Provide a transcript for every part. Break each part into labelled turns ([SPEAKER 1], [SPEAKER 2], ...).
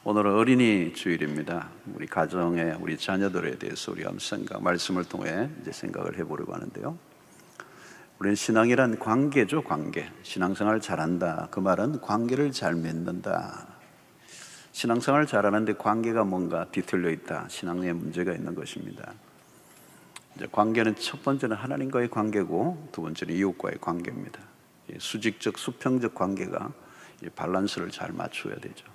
[SPEAKER 1] 오늘은 어린이 주일입니다. 우리 가정에 우리 자녀들에 대해서 우리가 말씀을 통해 이제 생각을 해보려고 하는데요. 우리는 신앙이란 관계죠, 관계. 신앙생활 잘한다. 그 말은 관계를 잘 맺는다. 신앙생활 잘하는데 관계가 뭔가 뒤틀려 있다. 신앙에 문제가 있는 것입니다. 이제 관계는 첫 번째는 하나님과의 관계고, 두 번째는 이웃과의 관계입니다. 수직적, 수평적 관계가 밸런스를 잘 맞춰야 되죠.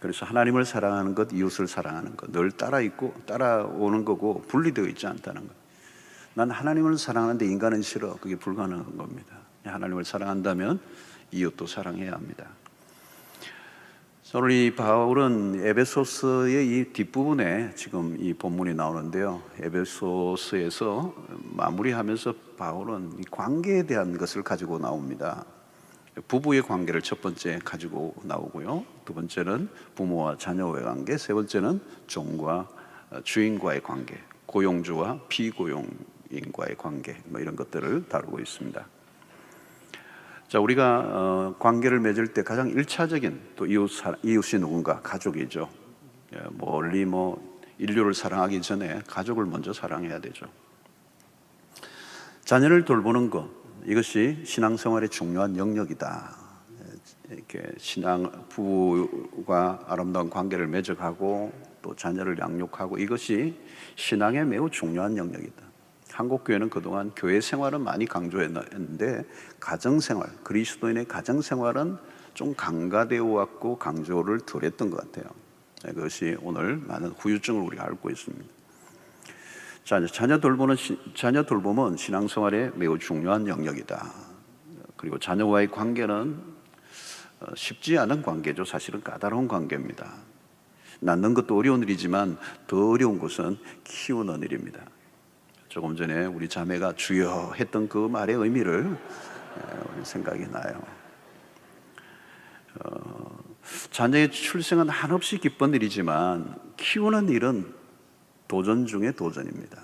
[SPEAKER 1] 그래서 하나님을 사랑하는 것, 이웃을 사랑하는 것, 늘 따라오는 거고 분리되어 있지 않다는 것. 난 하나님을 사랑하는데 인간은 싫어. 그게 불가능한 겁니다. 하나님을 사랑한다면 이웃도 사랑해야 합니다. 오늘 이 바울은 에베소서의 이 뒷부분에 지금 이 본문이 나오는데요. 에베소서에서 마무리하면서 바울은 이 관계에 대한 것을 가지고 나옵니다. 부부의 관계를 첫 번째 가지고 나오고요. 두 번째는 부모와 자녀와의 관계, 세 번째는 종과 주인과의 관계, 고용주와 비고용인과의 관계, 이런 것들을 다루고 있습니다. 자, 우리가 관계를 맺을 때 가장 1차적인 또 이웃이 누군가? 가족이죠. 멀리 인류를 사랑하기 전에 가족을 먼저 사랑해야 되죠. 자녀를 돌보는 것, 이것이 신앙생활의 중요한 영역이다. 이렇게 부부가 아름다운 관계를 맺어가고 또 자녀를 양육하고, 이것이 신앙에 매우 중요한 영역이다. 한국교회는 그동안 교회 생활은 많이 강조했는데 가정생활, 그리스도인의 가정생활은 좀 강가되어 왔고 강조를 덜 했던 것 같아요. 그것이 오늘 많은 후유증을 우리가 앓고 있습니다. 자녀 돌봄은 신앙생활에 매우 중요한 영역이다. 그리고 자녀와의 관계는 쉽지 않은 관계죠. 사실은 까다로운 관계입니다. 낳는 것도 어려운 일이지만 더 어려운 것은 키우는 일입니다. 조금 전에 우리 자매가 주여 했던 그 말의 의미를 생각이 나요. 자녀의 출생은 한없이 기쁜 일이지만 키우는 일은 도전 중에 도전입니다.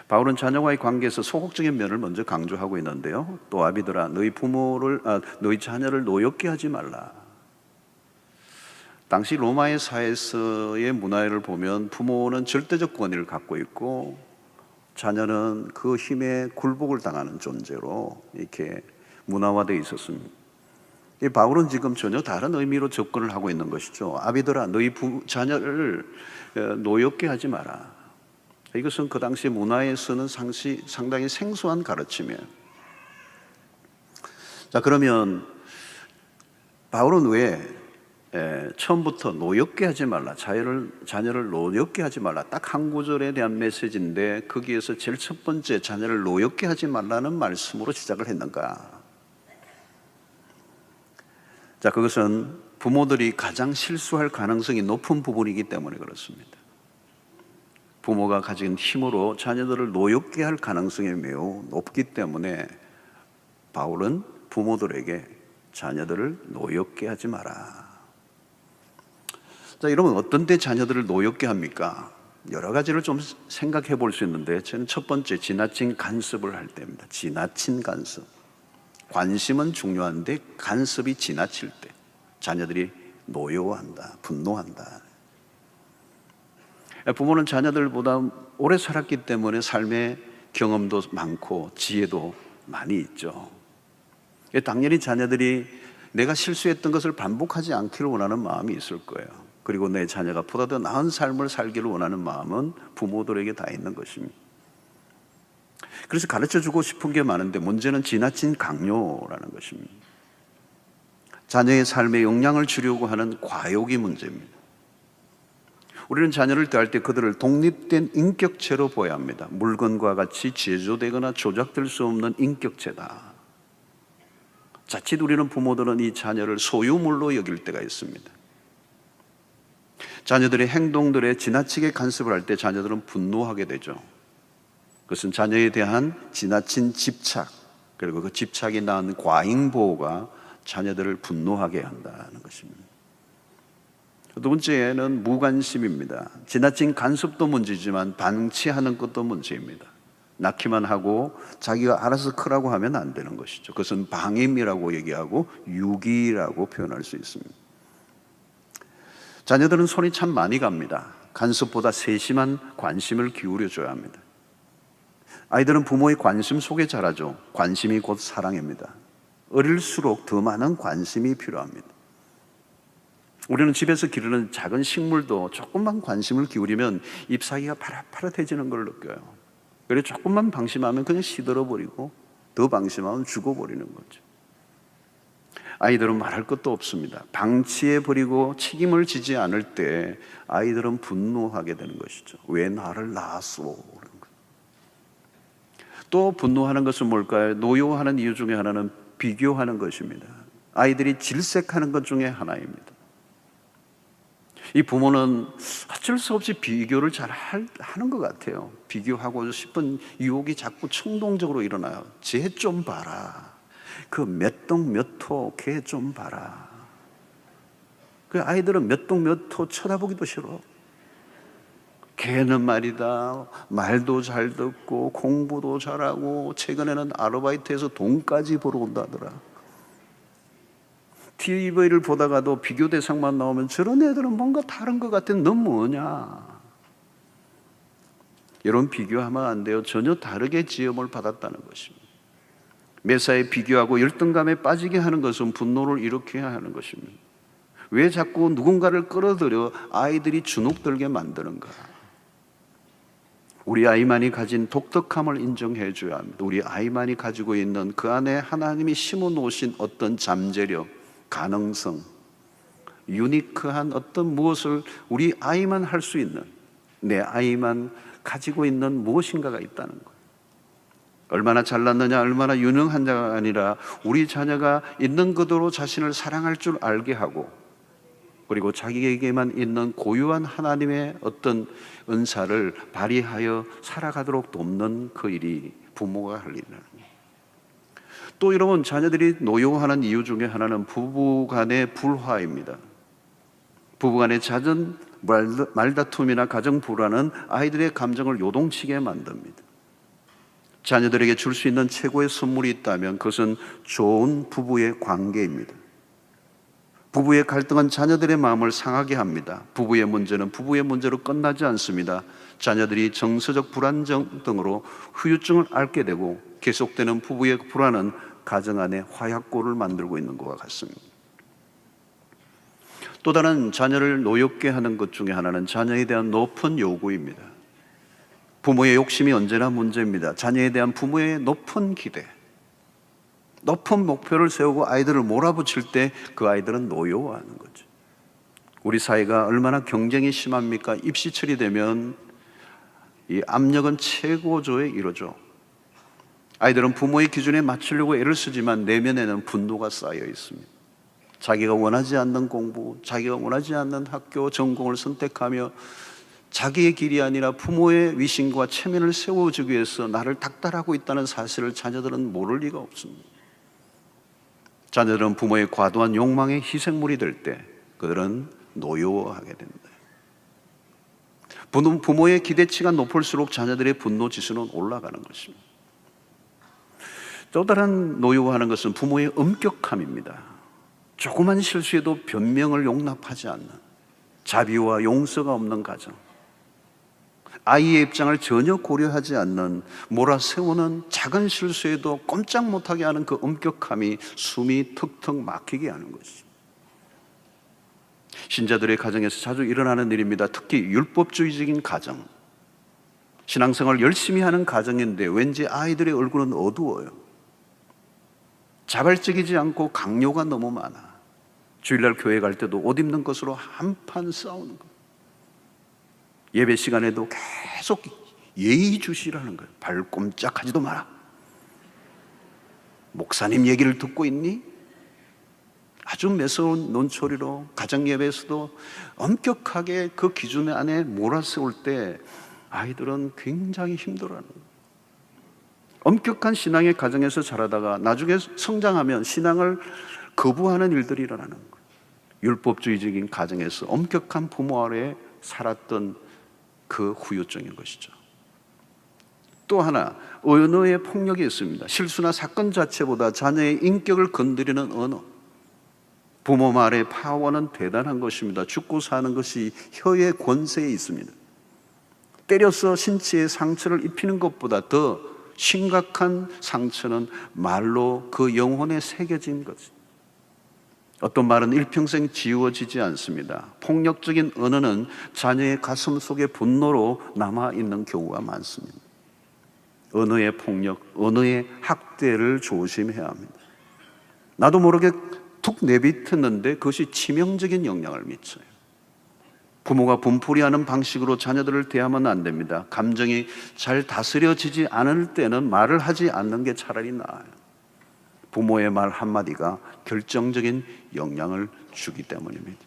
[SPEAKER 1] 바울은 자녀와의 관계에서 소극적인 면을 먼저 강조하고 있는데요. 또 아비들아, 너희 자녀를 노엽게 하지 말라. 당시 로마의 사회에서의 문화를 보면 부모는 절대적 권위를 갖고 있고 자녀는 그 힘에 굴복을 당하는 존재로 이렇게 문화화되어 있었습니다. 이 바울은 지금 전혀 다른 의미로 접근을 하고 있는 것이죠. 아비들아, 너희 자녀를 노엽게 하지 마라. 이것은 그 당시 문화에서는 상당히 생소한 가르침이에요. 자, 그러면 바울은 왜 처음부터 노엽게 하지 말라, 자녀를 노엽게 하지 말라, 딱 한 구절에 대한 메시지인데 거기에서 제일 첫 번째 자녀를 노엽게 하지 말라는 말씀으로 시작을 했는가? 자, 그것은 부모들이 가장 실수할 가능성이 높은 부분이기 때문에 그렇습니다. 부모가 가진 힘으로 자녀들을 노엽게 할 가능성이 매우 높기 때문에 바울은 부모들에게 자녀들을 노엽게 하지 마라. 자, 여러분, 어떤 때 자녀들을 노엽게 합니까? 여러 가지를 좀 생각해 볼 수 있는데, 저는 첫 번째 지나친 간섭을 할 때입니다. 지나친 간섭. 관심은 중요한데 간섭이 지나칠 때 자녀들이 노여워한다, 분노한다. 부모는 자녀들보다 오래 살았기 때문에 삶의 경험도 많고 지혜도 많이 있죠. 당연히 자녀들이 내가 실수했던 것을 반복하지 않기를 원하는 마음이 있을 거예요. 그리고 내 자녀가 보다 더 나은 삶을 살기를 원하는 마음은 부모들에게 다 있는 것입니다. 그래서 가르쳐주고 싶은 게 많은데 문제는 지나친 강요라는 것입니다. 자녀의 삶에 영향을 주려고 하는 과욕이 문제입니다. 우리는 자녀를 대할 때 그들을 독립된 인격체로 보아야 합니다. 물건과 같이 제조되거나 조작될 수 없는 인격체다. 자칫 우리는 부모들은 이 자녀를 소유물로 여길 때가 있습니다. 자녀들의 행동들에 지나치게 간섭을 할 때 자녀들은 분노하게 되죠. 그것은 자녀에 대한 지나친 집착, 그리고 그 집착이 낳은 과잉보호가 자녀들을 분노하게 한다는 것입니다. 두 번째는 무관심입니다. 지나친 간섭도 문제지만 방치하는 것도 문제입니다. 낳기만 하고 자기가 알아서 크라고 하면 안 되는 것이죠. 그것은 방임이라고 얘기하고 유기라고 표현할 수 있습니다. 자녀들은 손이 참 많이 갑니다. 간섭보다 세심한 관심을 기울여줘야 합니다. 아이들은 부모의 관심 속에 자라죠. 관심이 곧 사랑입니다. 어릴수록 더 많은 관심이 필요합니다. 우리는 집에서 기르는 작은 식물도 조금만 관심을 기울이면 잎사귀가 파릇파릇해지는 걸 느껴요. 그래서 조금만 방심하면 그냥 시들어버리고 더 방심하면 죽어버리는 거죠. 아이들은 말할 것도 없습니다. 방치해버리고 책임을 지지 않을 때 아이들은 분노하게 되는 것이죠. 왜 나를 낳았소? 또 분노하는 것은 뭘까요? 노여워하는 이유 중에 하나는 비교하는 것입니다. 아이들이 질색하는 것 중에 하나입니다. 이 부모는 어쩔 수 없이 비교를 잘 하는 것 같아요. 비교하고 싶은 유혹이 자꾸 충동적으로 일어나요. 쟤 좀 봐라. 그 몇 동 몇 호 걔 좀 봐라. 그 아이들은 몇 동 몇 호 쳐다보기도 싫어. 걔는 말이다 말도 잘 듣고 공부도 잘하고 최근에는 아르바이트해서 돈까지 벌어온다더라. TV를 보다가도 비교 대상만 나오면 저런 애들은 뭔가 다른 것 같아. 넌 뭐냐? 여러분, 비교하면 안 돼요. 전혀 다르게 지음을 받았다는 것입니다. 매사에 비교하고 열등감에 빠지게 하는 것은 분노를 일으켜야 하는 것입니다. 왜 자꾸 누군가를 끌어들여 아이들이 주눅들게 만드는가? 우리 아이만이 가진 독특함을 인정해 줘야 합니다. 우리 아이만이 가지고 있는 그 안에 하나님이 심어 놓으신 어떤 잠재력, 가능성, 유니크한 어떤 무엇을 우리 아이만 할 수 있는, 내 아이만 가지고 있는 무엇인가가 있다는 거예요. 얼마나 잘났느냐, 얼마나 유능한자가 아니라 우리 자녀가 있는 그대로 자신을 사랑할 줄 알게 하고, 그리고 자기에게만 있는 고유한 하나님의 어떤 은사를 발휘하여 살아가도록 돕는 그 일이 부모가 할 일이라는 거예요. 또 여러분, 자녀들이 노여워하는 이유 중에 하나는 부부간의 불화입니다. 부부간의 잦은 말다툼이나 가정 불화는 아이들의 감정을 요동치게 만듭니다. 자녀들에게 줄 수 있는 최고의 선물이 있다면 그것은 좋은 부부의 관계입니다. 부부의 갈등은 자녀들의 마음을 상하게 합니다. 부부의 문제는 부부의 문제로 끝나지 않습니다. 자녀들이 정서적 불안정 등으로 후유증을 앓게 되고 계속되는 부부의 불안은 가정 안에 화약고를 만들고 있는 것과 같습니다. 또 다른 자녀를 노엽게 하는 것 중에 하나는 자녀에 대한 높은 요구입니다. 부모의 욕심이 언제나 문제입니다. 자녀에 대한 부모의 높은 기대, 높은 목표를 세우고 아이들을 몰아붙일 때 그 아이들은 노여워하는 거죠. 우리 사회가 얼마나 경쟁이 심합니까? 입시철이 되면 이 압력은 최고조에 이르죠. 아이들은 부모의 기준에 맞추려고 애를 쓰지만 내면에는 분노가 쌓여 있습니다. 자기가 원하지 않는 공부, 자기가 원하지 않는 학교, 전공을 선택하며 자기의 길이 아니라 부모의 위신과 체면을 세워주기 위해서 나를 닥달하고 있다는 사실을 자녀들은 모를 리가 없습니다. 자녀들은 부모의 과도한 욕망의 희생물이 될 때 그들은 노여워하게 됩니다. 부모의 기대치가 높을수록 자녀들의 분노 지수는 올라가는 것입니다. 또 다른 노여워하는 것은 부모의 엄격함입니다. 조그만 실수에도 변명을 용납하지 않는, 자비와 용서가 없는 가정, 아이의 입장을 전혀 고려하지 않는, 몰아세우는 작은 실수에도 꼼짝 못하게 하는 그 엄격함이 숨이 턱턱 막히게 하는 것이죠. 신자들의 가정에서 자주 일어나는 일입니다. 특히 율법주의적인 가정, 신앙생활을 열심히 하는 가정인데 왠지 아이들의 얼굴은 어두워요. 자발적이지 않고 강요가 너무 많아. 주일날 교회 갈 때도 옷 입는 것으로 한판 싸우는 거예요. 예배 시간에도 계속 예의주시라는 거예요. 발 꼼짝하지도 마라. 목사님 얘기를 듣고 있니? 아주 매서운 논소리로 가정 예배에서도 엄격하게 그 기준 안에 몰아세울 때 아이들은 굉장히 힘들어하는 거예요. 엄격한 신앙의 가정에서 자라다가 나중에 성장하면 신앙을 거부하는 일들이 일어나는 거예요. 율법주의적인 가정에서 엄격한 부모 아래 살았던 그 후유증인 것이죠. 또 하나, 언어의 폭력이 있습니다. 실수나 사건 자체보다 자녀의 인격을 건드리는 언어, 부모 말의 파워는 대단한 것입니다. 죽고 사는 것이 혀의 권세에 있습니다. 때려서 신체에 상처를 입히는 것보다 더 심각한 상처는 말로 그 영혼에 새겨진 거지. 어떤 말은 일평생 지워지지 않습니다. 폭력적인 언어는 자녀의 가슴 속에 분노로 남아있는 경우가 많습니다. 언어의 폭력, 언어의 학대를 조심해야 합니다. 나도 모르게 툭 내뱉었는데 그것이 치명적인 영향을 미쳐요. 부모가 분풀이하는 방식으로 자녀들을 대하면 안 됩니다. 감정이 잘 다스려지지 않을 때는 말을 하지 않는 게 차라리 나아요. 부모의 말 한마디가 결정적인 영향을 주기 때문입니다.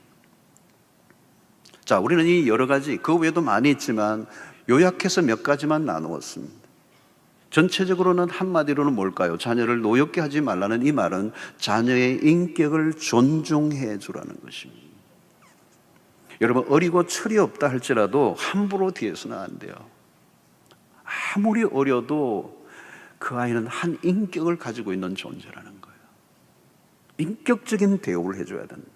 [SPEAKER 1] 자, 우리는 이 여러 가지, 그 외에도 많이 있지만 요약해서 몇 가지만 나누었습니다. 전체적으로는 한마디로는 뭘까요? 자녀를 노엽게 하지 말라는 이 말은 자녀의 인격을 존중해 주라는 것입니다. 여러분, 어리고 철이 없다 할지라도 함부로 대해서는 안 돼요. 아무리 어려도 그 아이는 한 인격을 가지고 있는 존재라는 거예요. 인격적인 대우를 해줘야 된다.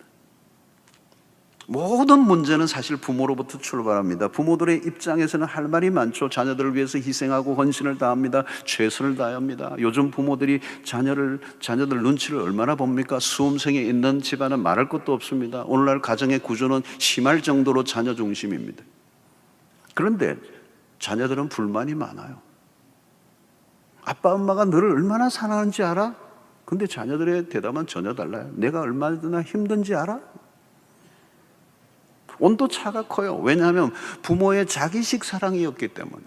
[SPEAKER 1] 모든 문제는 사실 부모로부터 출발합니다. 부모들의 입장에서는 할 말이 많죠. 자녀들을 위해서 희생하고 헌신을 다합니다. 최선을 다해야 합니다. 요즘 부모들이 자녀들 눈치를 얼마나 봅니까? 수험생에 있는 집안은 말할 것도 없습니다. 오늘날 가정의 구조는 심할 정도로 자녀 중심입니다. 그런데 자녀들은 불만이 많아요. 아빠 엄마가 너를 얼마나 사랑하는지 알아? 근데 자녀들의 대답은 전혀 달라요. 내가 얼마나 힘든지 알아? 온도차가 커요. 왜냐하면 부모의 자기식 사랑이었기 때문에.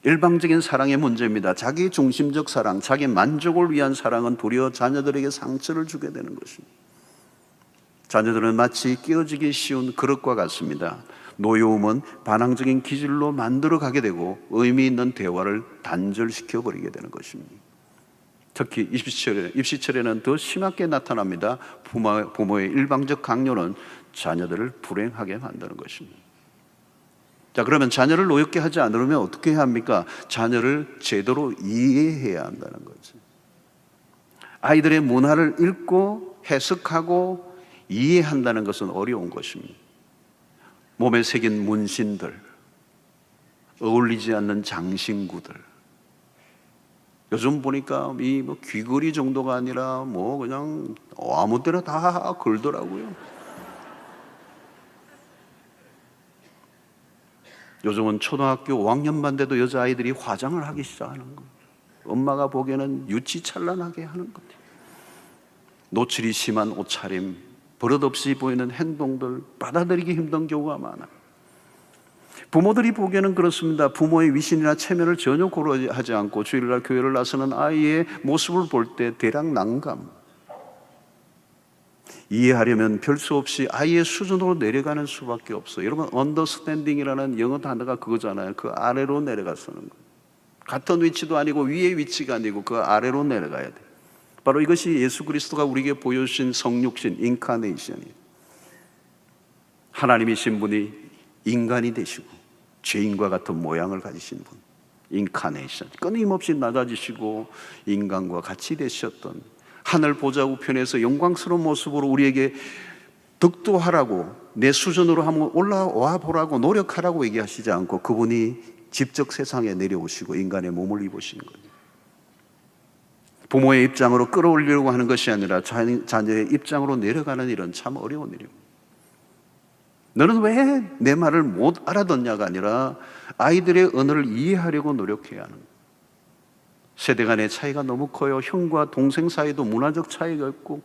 [SPEAKER 1] 일방적인 사랑의 문제입니다. 자기 중심적 사랑, 자기 만족을 위한 사랑은 도리어 자녀들에게 상처를 주게 되는 것입니다. 자녀들은 마치 깨어지기 쉬운 그릇과 같습니다. 노여움은 반항적인 기질로 만들어가게 되고 의미 있는 대화를 단절시켜버리게 되는 것입니다. 특히 입시철에는 더 심하게 나타납니다. 부모의 일방적 강요는 자녀들을 불행하게 만드는 것입니다. 자, 그러면 자녀를 노엽게 하지 않으려면 어떻게 해야 합니까? 자녀를 제대로 이해해야 한다는 거죠. 아이들의 문화를 읽고 해석하고 이해한다는 것은 어려운 것입니다. 몸에 새긴 문신들, 어울리지 않는 장신구들, 요즘 보니까 이 귀걸이 정도가 아니라 그냥 아무 때나 다 걸더라고요. 요즘은 초등학교 5학년만 돼도 여자아이들이 화장을 하기 시작하는 거예요. 엄마가 보기에는 유치찬란하게 하는 거예요. 노출이 심한 옷차림, 버릇없이 보이는 행동들, 받아들이기 힘든 경우가 많아요. 부모들이 보기에는 그렇습니다. 부모의 위신이나 체면을 전혀 고려하지 않고 주일날 교회를 나서는 아이의 모습을 볼 때 대략 난감. 이해하려면 별 수 없이 아이의 수준으로 내려가는 수밖에 없어요. 여러분, 언더스탠딩이라는 영어 단어가 그거잖아요. 그 아래로 내려가서는 거예요. 같은 위치도 아니고 위의 위치가 아니고 그 아래로 내려가야 돼요. 바로 이것이 예수 그리스도가 우리에게 보여주신 성육신, 인카네이션이에요. 하나님이신 분이 인간이 되시고 죄인과 같은 모양을 가지신 분, 인카네이션. 끊임없이 낮아지시고 인간과 같이 되셨던, 하늘 보좌 우편에서 영광스러운 모습으로 우리에게 덕도하라고, 내 수준으로 한번 올라와 보라고 노력하라고 얘기하시지 않고 그분이 직접 세상에 내려오시고 인간의 몸을 입으신 거예요. 부모의 입장으로 끌어올리려고 하는 것이 아니라 자녀의 입장으로 내려가는 일은 참 어려운 일입니다. 너는 왜 내 말을 못 알아듣냐가 아니라 아이들의 언어를 이해하려고 노력해야 하는 거예요. 세대 간의 차이가 너무 커요. 형과 동생 사이도 문화적 차이가 있고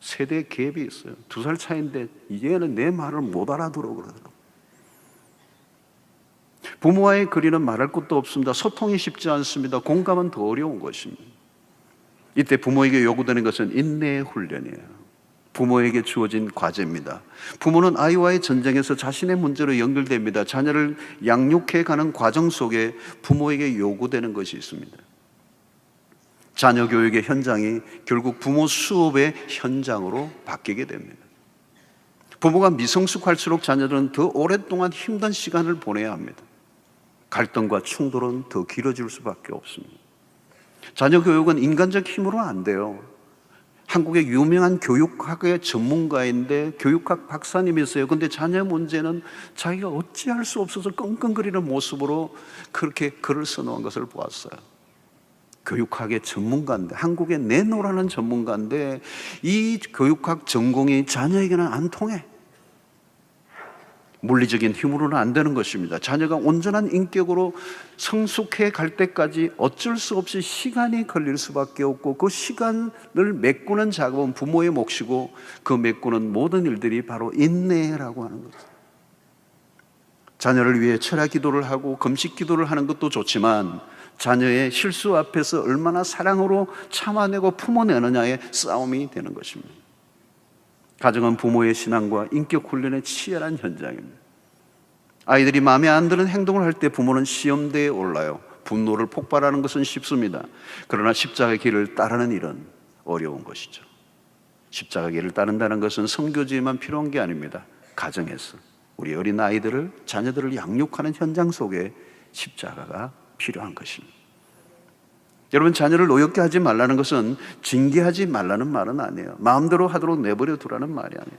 [SPEAKER 1] 세대 갭이 있어요. 2살 차이인데 이제는 내 말을 못 알아들어 그러더라고요. 부모와의 거리는 말할 것도 없습니다. 소통이 쉽지 않습니다. 공감은 더 어려운 것입니다. 이때 부모에게 요구되는 것은 인내의 훈련이에요. 부모에게 주어진 과제입니다. 부모는 아이와의 전쟁에서 자신의 문제로 연결됩니다. 자녀를 양육해가는 과정 속에 부모에게 요구되는 것이 있습니다. 자녀 교육의 현장이 결국 부모 수업의 현장으로 바뀌게 됩니다. 부모가 미성숙할수록 자녀들은 더 오랫동안 힘든 시간을 보내야 합니다. 갈등과 충돌은 더 길어질 수밖에 없습니다. 자녀 교육은 인간적 힘으로 안 돼요. 한국의 유명한 교육학의 전문가인데 교육학 박사님이세요. 근데 자녀 문제는 자기가 어찌할 수 없어서 끙끙거리는 모습으로 그렇게 글을 써놓은 것을 보았어요. 교육학의 전문가인데, 한국에 내놓으라는 전문가인데 이 교육학 전공이 자녀에게는 안 통해. 물리적인 힘으로는 안 되는 것입니다. 자녀가 온전한 인격으로 성숙해 갈 때까지 어쩔 수 없이 시간이 걸릴 수밖에 없고, 그 시간을 메꾸는 작업은 부모의 몫이고, 그 메꾸는 모든 일들이 바로 인내라고 하는 거죠. 자녀를 위해 철야 기도를 하고 금식 기도를 하는 것도 좋지만, 자녀의 실수 앞에서 얼마나 사랑으로 참아내고 품어내느냐의 싸움이 되는 것입니다. 가정은 부모의 신앙과 인격 훈련의 치열한 현장입니다. 아이들이 마음에 안 드는 행동을 할 때 부모는 시험대에 올라요. 분노를 폭발하는 것은 쉽습니다. 그러나 십자가의 길을 따르는 일은 어려운 것이죠. 십자가의 길을 따른다는 것은 선교지에만 필요한 게 아닙니다. 가정에서 우리 어린 아이들을, 자녀들을 양육하는 현장 속에 십자가가 필요한 것입니다. 여러분, 자녀를 노엽게 하지 말라는 것은 징계하지 말라는 말은 아니에요. 마음대로 하도록 내버려 두라는 말이 아니에요.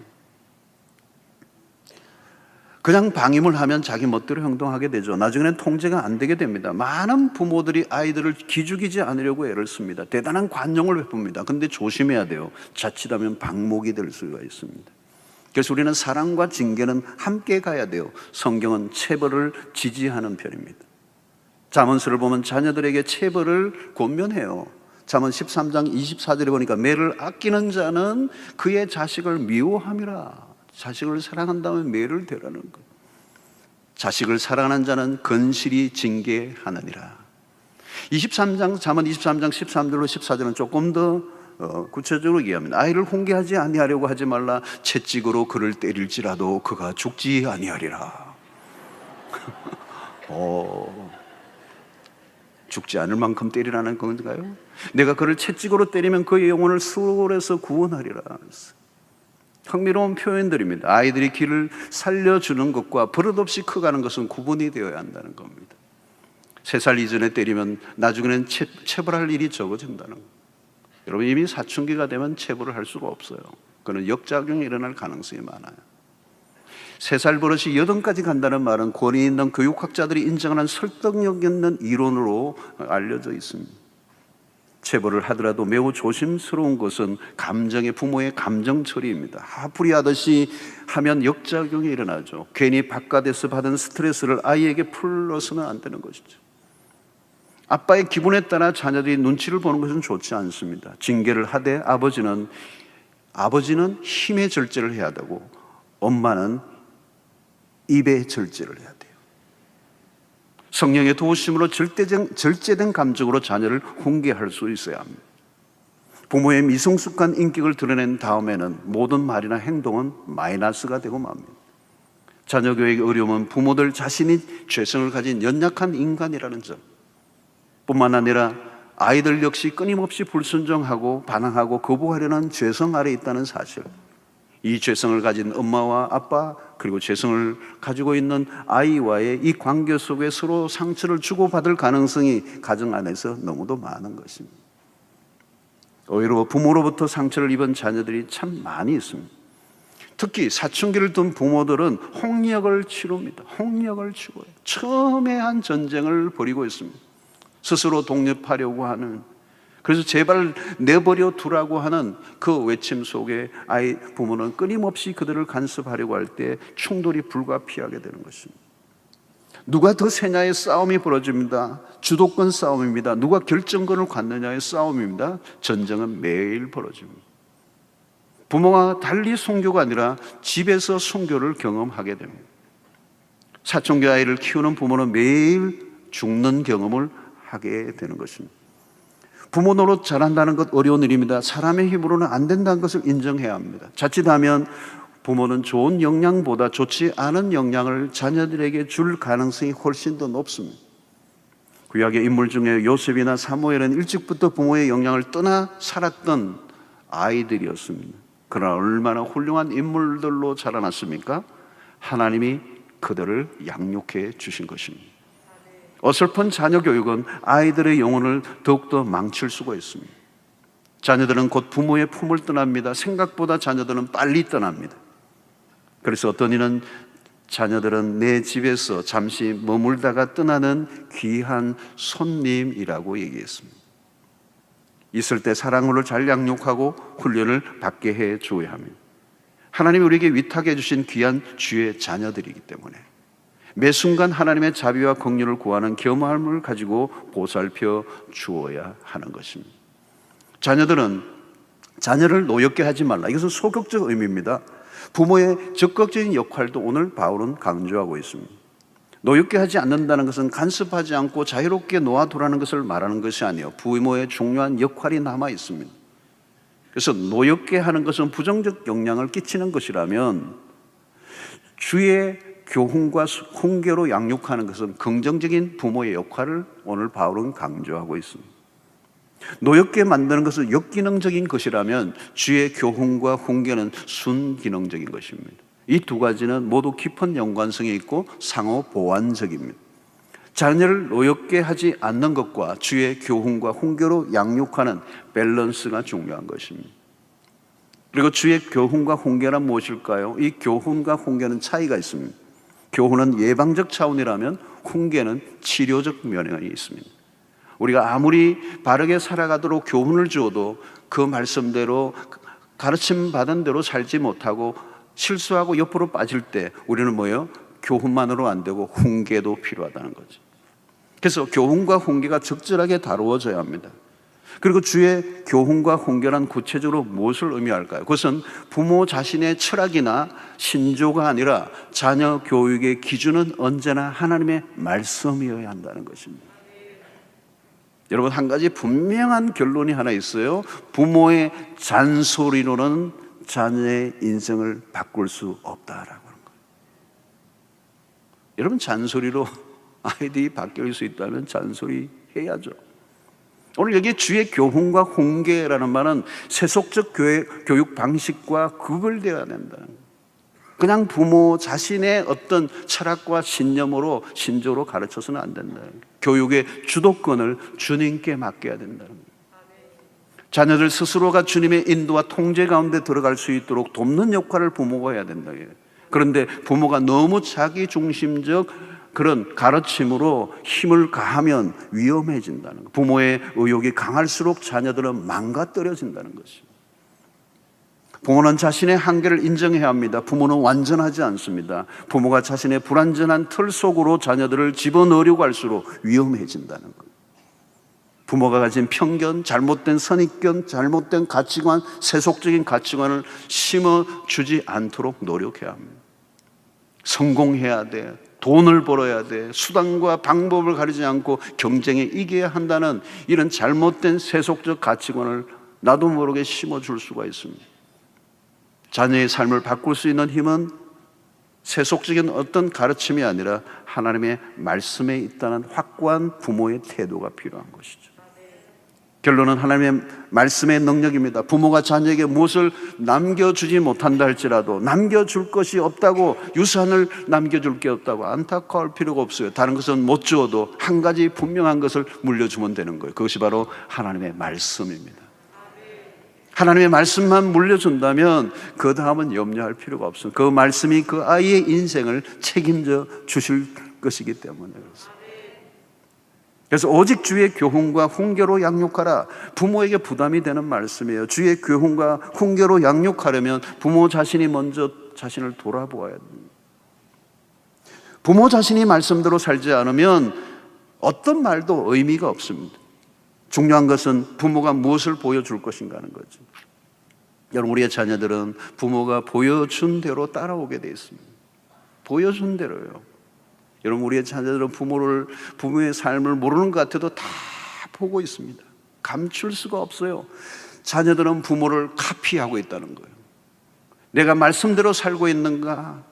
[SPEAKER 1] 그냥 방임을 하면 자기 멋대로 행동하게 되죠. 나중에는 통제가 안 되게 됩니다. 많은 부모들이 아이들을 기죽이지 않으려고 애를 씁니다. 대단한 관용을 베풉니다. 근데 조심해야 돼요. 자칫하면 방목이 될 수가 있습니다. 그래서 우리는 사랑과 징계는 함께 가야 돼요. 성경은 체벌을 지지하는 편입니다. 잠언서를 보면 자녀들에게 체벌을 권면해요. 잠언 13장 24절에 보니까 매를 아끼는 자는 그의 자식을 미워함이라. 자식을 사랑한다면 매를 대라는 것. 자식을 사랑하는 자는 건실히 징계하느니라. 23장, 잠언 23장 13절로 14절은 조금 더 구체적으로 얘기합니다. 아이를 훈계하지 아니하려고 하지 말라. 채찍으로 그를 때릴지라도 그가 죽지 아니하리라. 죽지 않을 만큼 때리라는 건가요? 내가 그를 채찍으로 때리면 그의 영혼을 수월에서 구원하리라. 흥미로운 표현들입니다. 아이들이 길을 살려주는 것과 버릇없이 커가는 것은 구분이 되어야 한다는 겁니다. 3살 이전에 때리면 나중에는 체벌할 일이 적어진다는 겁니다. 여러분, 이미 사춘기가 되면 체벌을 할 수가 없어요. 그는 역작용이 일어날 가능성이 많아요. 3살 버릇이 8까지 간다는 말은 권위 있는 교육학자들이 인정하는 설득력 있는 이론으로 알려져 있습니다. 체벌을 하더라도 매우 조심스러운 것은 부모의 감정 처리입니다. 하풀이하듯이 하면 역작용이 일어나죠. 괜히 바깥에서 받은 스트레스를 아이에게 풀러서는 안 되는 것이죠. 아빠의 기분에 따라 자녀들이 눈치를 보는 것은 좋지 않습니다. 징계를 하되 아버지는 힘의 절제를 해야 되고, 엄마는 입의 절제를 해야 돼요. 성령의 도우심으로 절제된 감정으로 자녀를 훈계할 수 있어야 합니다. 부모의 미성숙한 인격을 드러낸 다음에는 모든 말이나 행동은 마이너스가 되고 맙니다. 자녀 교육의 어려움은 부모들 자신이 죄성을 가진 연약한 인간이라는 점, 뿐만 아니라 아이들 역시 끊임없이 불순종하고 반항하고 거부하려는 죄성 아래 있다는 사실, 이 죄성을 가진 엄마와 아빠, 그리고 죄성을 가지고 있는 아이와의 이 관계 속에 서로 상처를 주고받을 가능성이 가정 안에서 너무도 많은 것입니다. 오히려 부모로부터 상처를 입은 자녀들이 참 많이 있습니다. 특히 사춘기를 둔 부모들은 홍역을 치릅니다. 홍역을 치고요. 첨예한 전쟁을 벌이고 있습니다. 스스로 독립하려고 하는, 그래서 제발 내버려 두라고 하는 그 외침 속에 부모는 끊임없이 그들을 간섭하려고 할 때 충돌이 불가피하게 되는 것입니다. 누가 더 세냐의 싸움이 벌어집니다. 주도권 싸움입니다. 누가 결정권을 갖느냐의 싸움입니다. 전쟁은 매일 벌어집니다. 부모가 달리 순교가 아니라 집에서 순교를 경험하게 됩니다. 사춘기 아이를 키우는 부모는 매일 죽는 경험을 하게 되는 것입니다. 부모 노릇 잘한다는 것 어려운 일입니다. 사람의 힘으로는 안 된다는 것을 인정해야 합니다. 자칫하면 부모는 좋은 영향보다 좋지 않은 영향을 자녀들에게 줄 가능성이 훨씬 더 높습니다. 구약의 인물 중에 요셉이나 사무엘은 일찍부터 부모의 영향을 떠나 살았던 아이들이었습니다. 그러나 얼마나 훌륭한 인물들로 자라났습니까? 하나님이 그들을 양육해 주신 것입니다. 어설픈 자녀 교육은 아이들의 영혼을 더욱더 망칠 수가 있습니다. 자녀들은 곧 부모의 품을 떠납니다. 생각보다 자녀들은 빨리 떠납니다. 그래서 어떤 이는 자녀들은 내 집에서 잠시 머물다가 떠나는 귀한 손님이라고 얘기했습니다. 있을 때 사랑으로 잘 양육하고 훈련을 받게 해 주어야 합니다. 하나님이 우리에게 위탁해 주신 귀한 주의 자녀들이기 때문에 매 순간 하나님의 자비와 긍휼을 구하는 겸함을 가지고 보살펴 주어야 하는 것입니다. 자녀들은 자녀를 노엽게 하지 말라. 이것은 소극적 의미입니다. 부모의 적극적인 역할도 오늘 바울은 강조하고 있습니다. 노엽게 하지 않는다는 것은 간섭하지 않고 자유롭게 놓아두라는 것을 말하는 것이 아니에요. 부모의 중요한 역할이 남아 있습니다. 그래서 노엽게 하는 것은 부정적 영향을 끼치는 것이라면 주의 교훈과 훈계로 양육하는 것은 긍정적인 부모의 역할을 오늘 바울은 강조하고 있습니다. 노엽게 만드는 것은 역기능적인 것이라면 주의 교훈과 훈계는 순기능적인 것입니다. 이 두 가지는 모두 깊은 연관성이 있고 상호 보완적입니다. 자녀를 노엽게 하지 않는 것과 주의 교훈과 훈계로 양육하는 밸런스가 중요한 것입니다. 그리고 주의 교훈과 훈계란 무엇일까요? 이 교훈과 훈계는 차이가 있습니다. 교훈은 예방적 차원이라면 훈계는 치료적 면이 있습니다. 우리가 아무리 바르게 살아가도록 교훈을 주어도 그 말씀대로 가르침 받은 대로 살지 못하고 실수하고 옆으로 빠질 때 우리는 뭐예요? 교훈만으로 안 되고 훈계도 필요하다는 거죠. 그래서 교훈과 훈계가 적절하게 다루어져야 합니다. 그리고 주의 교훈과 훈계란 구체적으로 무엇을 의미할까요? 그것은 부모 자신의 철학이나 신조가 아니라 자녀 교육의 기준은 언제나 하나님의 말씀이어야 한다는 것입니다. 여러분, 한 가지 분명한 결론이 하나 있어요. 부모의 잔소리로는 자녀의 인생을 바꿀 수 없다라고 하는 거예요. 여러분, 잔소리로 아이들이 바뀔 수 있다면 잔소리 해야죠. 오늘 여기 주의 교훈과 훈계라는 말은 세속적 교육 방식과 구별되어야 된다는 거예요. 그냥 부모 자신의 어떤 철학과 신념으로 신조로 가르쳐서는 안 된다는 거예요. 교육의 주도권을 주님께 맡겨야 된다는 거예요. 자녀들 스스로가 주님의 인도와 통제 가운데 들어갈 수 있도록 돕는 역할을 부모가 해야 된다. 그런데 부모가 너무 자기중심적 그런 가르침으로 힘을 가하면 위험해진다는 거예요. 부모의 의욕이 강할수록 자녀들은 망가뜨려진다는 것입니다. 부모는 자신의 한계를 인정해야 합니다. 부모는 완전하지 않습니다. 부모가 자신의 불완전한 틀 속으로 자녀들을 집어넣으려고 할수록 위험해진다는 거예요. 부모가 가진 편견, 잘못된 선입견, 잘못된 가치관, 세속적인 가치관을 심어주지 않도록 노력해야 합니다. 성공해야 돼, 돈을 벌어야 돼, 수단과 방법을 가리지 않고 경쟁에 이겨야 한다는 이런 잘못된 세속적 가치관을 나도 모르게 심어줄 수가 있습니다. 자녀의 삶을 바꿀 수 있는 힘은 세속적인 어떤 가르침이 아니라 하나님의 말씀에 있다는 확고한 부모의 태도가 필요한 것이죠. 결론은 하나님의 말씀의 능력입니다. 부모가 자녀에게 무엇을 남겨주지 못한다 할지라도 남겨줄 것이 없다고, 유산을 남겨줄 게 없다고 안타까울 필요가 없어요. 다른 것은 못 주어도 한 가지 분명한 것을 물려주면 되는 거예요. 그것이 바로 하나님의 말씀입니다. 하나님의 말씀만 물려준다면 그 다음은 염려할 필요가 없습니다. 그 말씀이 그 아이의 인생을 책임져 주실 것이기 때문에 그렇습니다. 그래서 오직 주의 교훈과 훈계로 양육하라. 부모에게 부담이 되는 말씀이에요. 주의 교훈과 훈계로 양육하려면 부모 자신이 먼저 자신을 돌아보아야 됩니다. 부모 자신이 말씀대로 살지 않으면 어떤 말도 의미가 없습니다. 중요한 것은 부모가 무엇을 보여줄 것인가 하는 거죠. 여러분, 우리의 자녀들은 부모가 보여준 대로 따라오게 되어 있습니다. 보여준 대로요. 여러분, 우리의 자녀들은 부모의 삶을 모르는 것 같아도 다 보고 있습니다. 감출 수가 없어요. 자녀들은 부모를 카피하고 있다는 거예요. 내가 말씀대로 살고 있는가?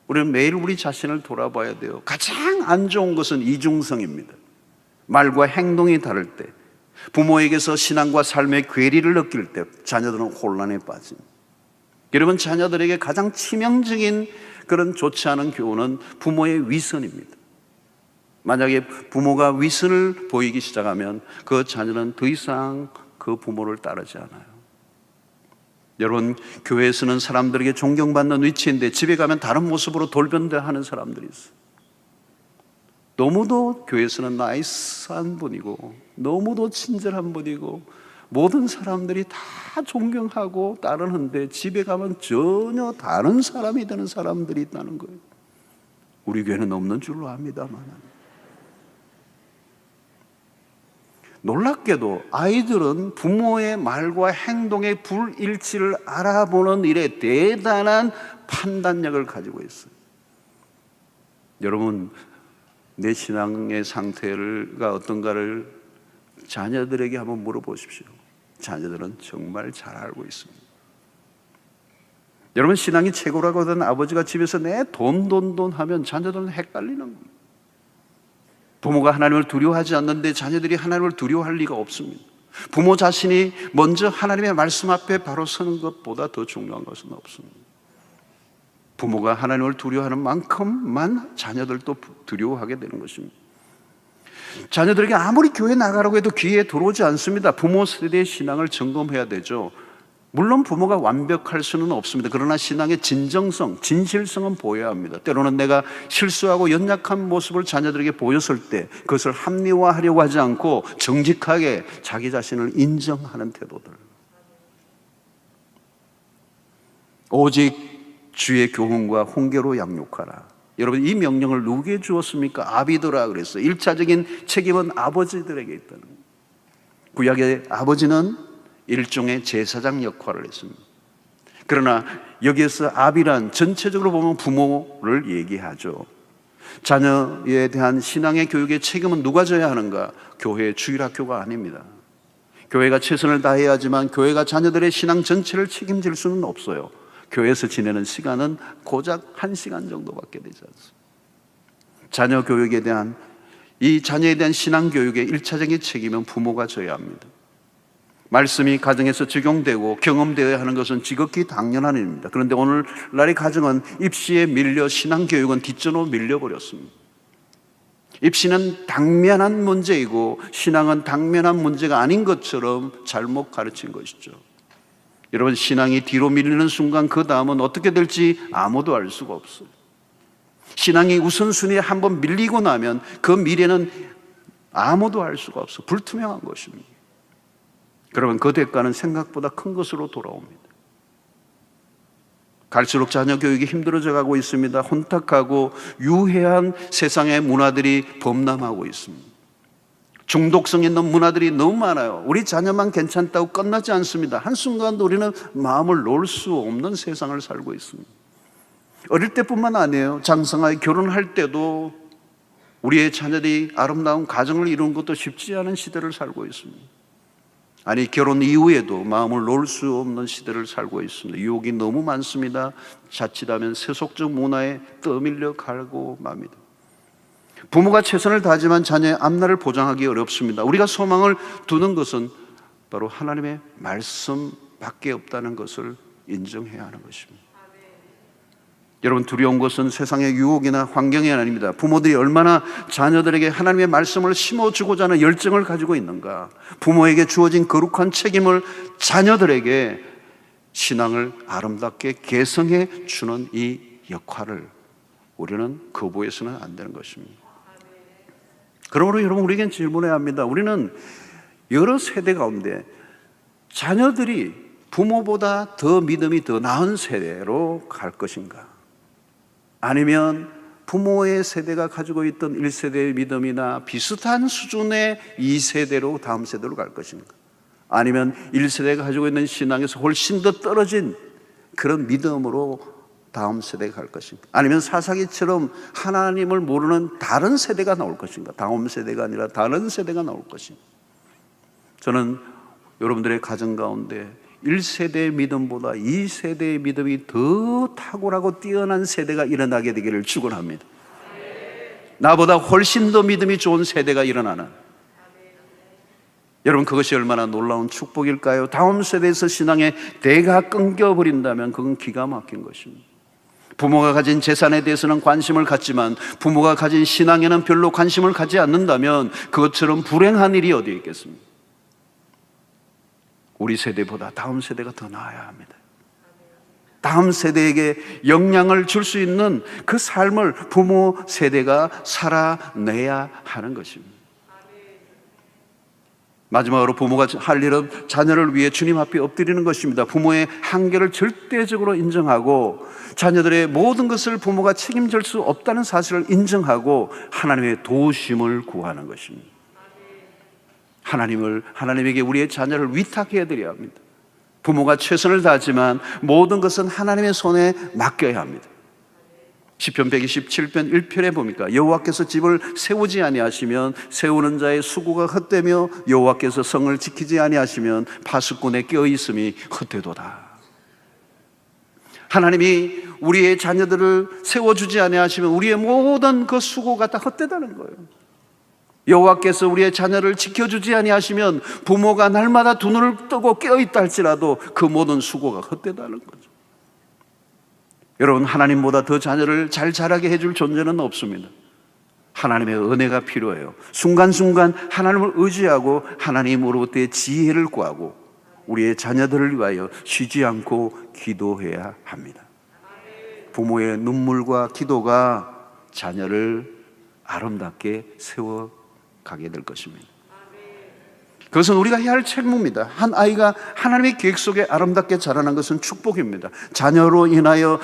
[SPEAKER 1] 우리는 매일 우리 자신을 돌아봐야 돼요. 가장 안 좋은 것은 이중성입니다. 말과 행동이 다를 때, 부모에게서 신앙과 삶의 괴리를 느낄 때 자녀들은 혼란에 빠집니다. 여러분, 자녀들에게 가장 치명적인 그런 좋지 않은 교훈은 부모의 위선입니다. 만약에 부모가 위선을 보이기 시작하면 그 자녀는 더 이상 그 부모를 따르지 않아요. 여러분, 교회에서는 사람들에게 존경받는 위치인데 집에 가면 다른 모습으로 돌변하는 사람들이 있어요. 너무도 교회에서는 나이스한 분이고 너무도 친절한 분이고 모든 사람들이 다 존경하고 따르는데 집에 가면 전혀 다른 사람이 되는 사람들이 있다는 거예요. 우리 교회는 없는 줄로 압니다만, 놀랍게도 아이들은 부모의 말과 행동의 불일치를 알아보는 일에 대단한 판단력을 가지고 있어요. 여러분, 내 신앙의 상태가 어떤가를 자녀들에게 한번 물어보십시오. 자녀들은 정말 잘 알고 있습니다. 여러분, 신앙이 최고라고 하던 아버지가 집에서 내 돈 하면 자녀들은 헷갈리는 겁니다. 부모가 하나님을 두려워하지 않는데 자녀들이 하나님을 두려워할 리가 없습니다. 부모 자신이 먼저 하나님의 말씀 앞에 바로 서는 것보다 더 중요한 것은 없습니다. 부모가 하나님을 두려워하는 만큼만 자녀들도 두려워하게 되는 것입니다. 자녀들에게 아무리 교회 나가라고 해도 귀에 들어오지 않습니다. 부모 세대의 신앙을 점검해야 되죠. 물론 부모가 완벽할 수는 없습니다. 그러나 신앙의 진정성, 진실성은 보여야 합니다. 때로는 내가 실수하고 연약한 모습을 자녀들에게 보였을 때 그것을 합리화하려고 하지 않고 정직하게 자기 자신을 인정하는 태도들. 오직 주의 교훈과 훈계로 양육하라. 여러분, 이 명령을 누구에게 주었습니까? 아비더라 그랬어요. 1차적인 책임은 아버지들에게 있다는 거예요. 구약의 아버지는 일종의 제사장 역할을 했습니다. 그러나 여기에서 아비란 전체적으로 보면 부모를 얘기하죠. 자녀에 대한 신앙의 교육의 책임은 누가 져야 하는가? 교회의 주일학교가 아닙니다. 교회가 최선을 다해야 하지만 교회가 자녀들의 신앙 전체를 책임질 수는 없어요. 교회에서 지내는 시간은 고작 1시간 정도밖에 되지 않습니다. 자녀 교육에 대한, 이 자녀에 대한 신앙 교육의 1차적인 책임은 부모가 져야 합니다. 말씀이 가정에서 적용되고 경험되어야 하는 것은 지극히 당연한 일입니다. 그런데 오늘날의 가정은 입시에 밀려 신앙 교육은 뒷전으로 밀려버렸습니다. 입시는 당면한 문제이고 신앙은 당면한 문제가 아닌 것처럼 잘못 가르친 것이죠. 여러분, 신앙이 뒤로 밀리는 순간 그 다음은 어떻게 될지 아무도 알 수가 없어요. 신앙이 우선순위에 한번 밀리고 나면 그 미래는 아무도 알 수가 없어요. 불투명한 것입니다. 그러면 그 대가는 생각보다 큰 것으로 돌아옵니다. 갈수록 자녀 교육이 힘들어져 가고 있습니다. 혼탁하고 유해한 세상의 문화들이 범람하고 있습니다. 중독성 있는 문화들이 너무 많아요. 우리 자녀만 괜찮다고 끝나지 않습니다. 한순간도 우리는 마음을 놓을 수 없는 세상을 살고 있습니다. 어릴 때뿐만 아니에요. 장성하게 결혼할 때도 우리의 자녀들이 아름다운 가정을 이루는 것도 쉽지 않은 시대를 살고 있습니다. 아니, 결혼 이후에도 마음을 놓을 수 없는 시대를 살고 있습니다. 유혹이 너무 많습니다. 자칫하면 세속적 문화에 떠밀려 가고 맙니다. 부모가 최선을 다하지만 자녀의 앞날을 보장하기 어렵습니다. 우리가 소망을 두는 것은 바로 하나님의 말씀밖에 없다는 것을 인정해야 하는 것입니다. 여러분, 두려운 것은 세상의 유혹이나 환경이 아닙니다. 부모들이 얼마나 자녀들에게 하나님의 말씀을 심어주고자 하는 열정을 가지고 있는가. 부모에게 주어진 거룩한 책임을 자녀들에게 신앙을 아름답게 개성해 주는 이 역할을 우리는 거부해서는 안 되는 것입니다. 그러므로 여러분, 우리에겐 질문해야 합니다. 우리는 여러 세대 가운데 자녀들이 부모보다 더 믿음이 더 나은 세대로 갈 것인가? 아니면 부모의 세대가 가지고 있던 1세대의 믿음이나 비슷한 수준의 2세대로 다음 세대로 갈 것인가? 아니면 1세대가 가지고 있는 신앙에서 훨씬 더 떨어진 그런 믿음으로 다음 세대가 갈 것인가? 아니면 사사기처럼 하나님을 모르는 다른 세대가 나올 것인가? 다음 세대가 아니라 다른 세대가 나올 것인가? 저는 여러분들의 가정 가운데 1세대의 믿음보다 2세대의 믿음이 더 탁월하고 뛰어난 세대가 일어나게 되기를 축원합니다. 나보다 훨씬 더 믿음이 좋은 세대가 일어나는, 여러분, 그것이 얼마나 놀라운 축복일까요? 다음 세대에서 신앙의 대가 끊겨버린다면 그건 기가 막힌 것입니다. 부모가 가진 재산에 대해서는 관심을 갖지만 부모가 가진 신앙에는 별로 관심을 갖지 않는다면 그것처럼 불행한 일이 어디 있겠습니까? 우리 세대보다 다음 세대가 더 나아야 합니다. 다음 세대에게 영향을 줄 수 있는 그 삶을 부모 세대가 살아내야 하는 것입니다. 마지막으로 부모가 할 일은 자녀를 위해 주님 앞에 엎드리는 것입니다. 부모의 한계를 절대적으로 인정하고 자녀들의 모든 것을 부모가 책임질 수 없다는 사실을 인정하고 하나님의 도우심을 구하는 것입니다. 하나님에게 우리의 자녀를 위탁해 드려야 합니다. 부모가 최선을 다하지만 모든 것은 하나님의 손에 맡겨야 합니다. 시편 127편 1편에 보니까 여호와께서 집을 세우지 아니하시면 세우는 자의 수고가 헛되며 여호와께서 성을 지키지 아니하시면 파수꾼의 껴있음이 헛되도다. 하나님이 우리의 자녀들을 세워주지 아니하시면 우리의 모든 그 수고가 다 헛되다는 거예요. 여호와께서 우리의 자녀를 지켜주지 아니하시면 부모가 날마다 두 눈을 뜨고 깨어있다 할지라도 그 모든 수고가 헛되다는 거죠. 여러분, 하나님보다 더 자녀를 잘 자라게 해줄 존재는 없습니다. 하나님의 은혜가 필요해요. 순간순간 하나님을 의지하고 하나님으로부터의 지혜를 구하고 우리의 자녀들을 위하여 쉬지 않고 기도해야 합니다. 부모의 눈물과 기도가 자녀를 아름답게 세워가게 될 것입니다. 그것은 우리가 해야 할 책무입니다. 한 아이가 하나님의 계획 속에 아름답게 자라는 것은 축복입니다. 자녀로 인하여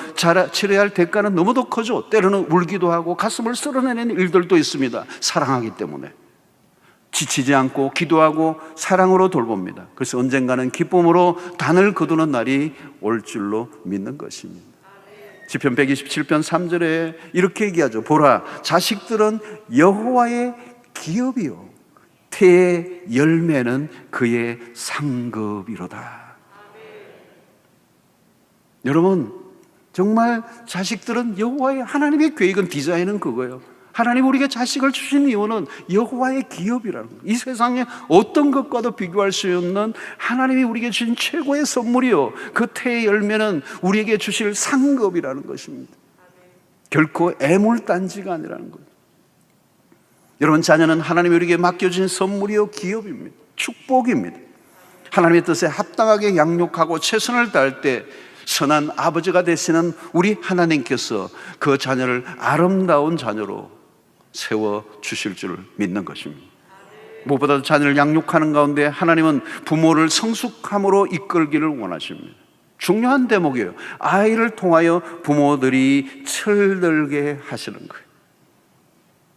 [SPEAKER 1] 치러야 할 대가는 너무도 커져. 때로는 울기도 하고 가슴을 쓸어내는 일들도 있습니다. 사랑하기 때문에 지치지 않고 기도하고 사랑으로 돌봅니다. 그래서 언젠가는 기쁨으로 단을 거두는 날이 올 줄로 믿는 것입니다. 시편 127편 3절에 이렇게 얘기하죠. 보라, 자식들은 여호와의 기업이요 태의 열매는 그의 상급이로다. 여러분, 정말 자식들은 여호와의, 하나님의 계획은, 디자인은 그거예요. 하나님 우리에게 자식을 주신 이유는 여호와의 기업이라는 거예요. 이 세상에 어떤 것과도 비교할 수 없는 하나님이 우리에게 주신 최고의 선물이요 그 태의 열매는 우리에게 주실 상급이라는 것입니다. 결코 애물단지가 아니라는 거예요. 여러분, 자녀는 하나님이 우리에게 맡겨진 선물이요 기업입니다. 축복입니다. 하나님의 뜻에 합당하게 양육하고 최선을 다할 때 선한 아버지가 되시는 우리 하나님께서 그 자녀를 아름다운 자녀로 세워주실 줄 믿는 것입니다. 무엇보다도 자녀를 양육하는 가운데 하나님은 부모를 성숙함으로 이끌기를 원하십니다. 중요한 대목이에요. 아이를 통하여 부모들이 철들게 하시는 거예요.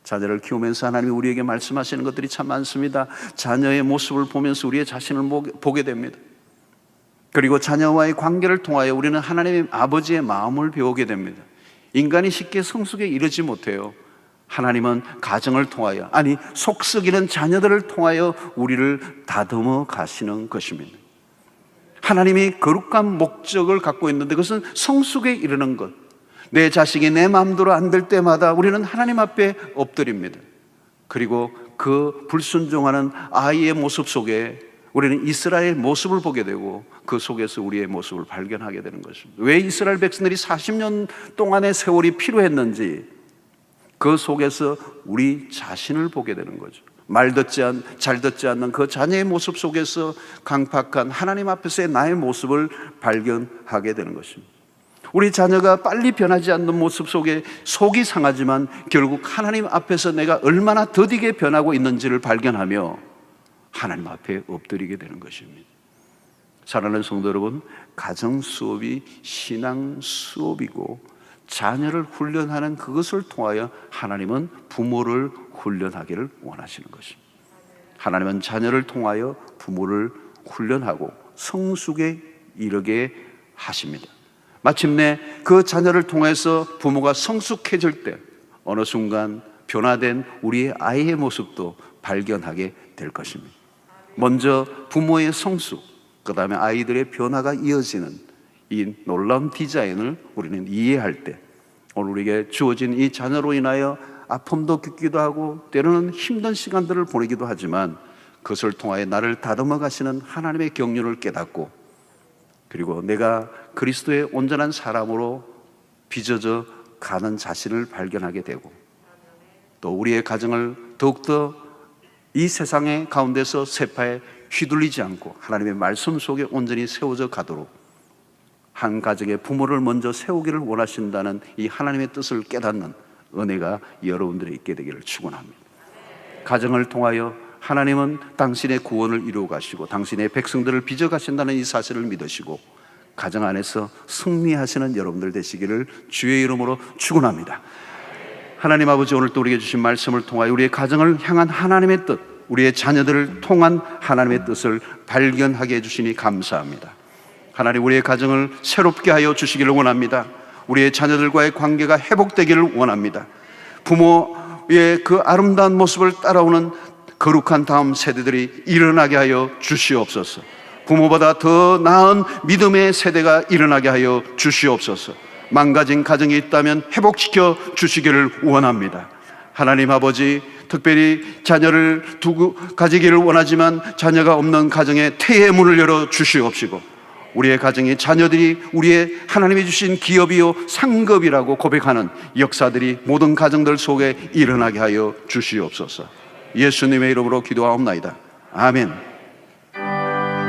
[SPEAKER 1] 자녀를 키우면서 하나님이 우리에게 말씀하시는 것들이 참 많습니다. 자녀의 모습을 보면서 우리의 자신을 보게 됩니다. 그리고 자녀와의 관계를 통하여 우리는 하나님의 아버지의 마음을 배우게 됩니다. 인간이 쉽게 성숙에 이르지 못해요. 하나님은 가정을 통하여, 아니 속 썩이는 자녀들을 통하여 우리를 다듬어 가시는 것입니다. 하나님이 거룩한 목적을 갖고 있는데 그것은 성숙에 이르는 것. 내 자식이 내 마음대로 안 될 때마다 우리는 하나님 앞에 엎드립니다. 그리고 그 불순종하는 아이의 모습 속에 우리는 이스라엘 모습을 보게 되고 그 속에서 우리의 모습을 발견하게 되는 것입니다. 왜 이스라엘 백성들이 40년 동안의 세월이 필요했는지 그 속에서 우리 자신을 보게 되는 거죠. 잘 듣지 않는 그 자녀의 모습 속에서 강팍한 하나님 앞에서의 나의 모습을 발견하게 되는 것입니다. 우리 자녀가 빨리 변하지 않는 모습 속에 속이 상하지만 결국 하나님 앞에서 내가 얼마나 더디게 변하고 있는지를 발견하며 하나님 앞에 엎드리게 되는 것입니다. 사랑하는 성도 여러분, 가정 수업이 신앙 수업이고 자녀를 훈련하는 그것을 통하여 하나님은 부모를 훈련하기를 원하시는 것입니다. 하나님은 자녀를 통하여 부모를 훈련하고 성숙에 이르게 하십니다. 마침내 그 자녀를 통해서 부모가 성숙해질 때 어느 순간 변화된 우리의 아이의 모습도 발견하게 될 것입니다. 먼저 부모의 성숙, 그 다음에 아이들의 변화가 이어지는 이 놀라운 디자인을 우리는 이해할 때 오늘 우리에게 주어진 이 자녀로 인하여 아픔도 겪기도 하고 때로는 힘든 시간들을 보내기도 하지만 그것을 통하여 나를 다듬어 가시는 하나님의 경륜을 깨닫고 그리고 내가 그리스도의 온전한 사람으로 빚어져 가는 자신을 발견하게 되고 또 우리의 가정을 더욱더 이 세상의 가운데서 세파의 휘둘리지 않고 하나님의 말씀 속에 온전히 세워져 가도록, 한 가정의 부모를 먼저 세우기를 원하신다는 이 하나님의 뜻을 깨닫는 은혜가 여러분들이 있게 되기를 축원합니다. 가정을 통하여 하나님은 당신의 구원을 이루어 가시고 당신의 백성들을 빚어 가신다는 이 사실을 믿으시고 가정 안에서 승리하시는 여러분들 되시기를 주의 이름으로 축원합니다. 하나님 아버지, 오늘 또 우리에게 주신 말씀을 통하여 우리의 가정을 향한 하나님의 뜻, 우리의 자녀들을 통한 하나님의 뜻을 발견하게 해주시니 감사합니다. 하나님, 우리의 가정을 새롭게 하여 주시기를 원합니다. 우리의 자녀들과의 관계가 회복되기를 원합니다. 부모의 그 아름다운 모습을 따라오는 거룩한 다음 세대들이 일어나게 하여 주시옵소서. 부모보다 더 나은 믿음의 세대가 일어나게 하여 주시옵소서. 망가진 가정이 있다면 회복시켜 주시기를 원합니다. 하나님 아버지, 특별히 자녀를 두고 가지기를 원하지만 자녀가 없는 가정에 태의 문을 열어 주시옵시고, 우리의 가정이 자녀들이 우리의 하나님이 주신 기업이요 상급이라고 고백하는 역사들이 모든 가정들 속에 일어나게 하여 주시옵소서. 예수님의 이름으로 기도하옵나이다. 아멘.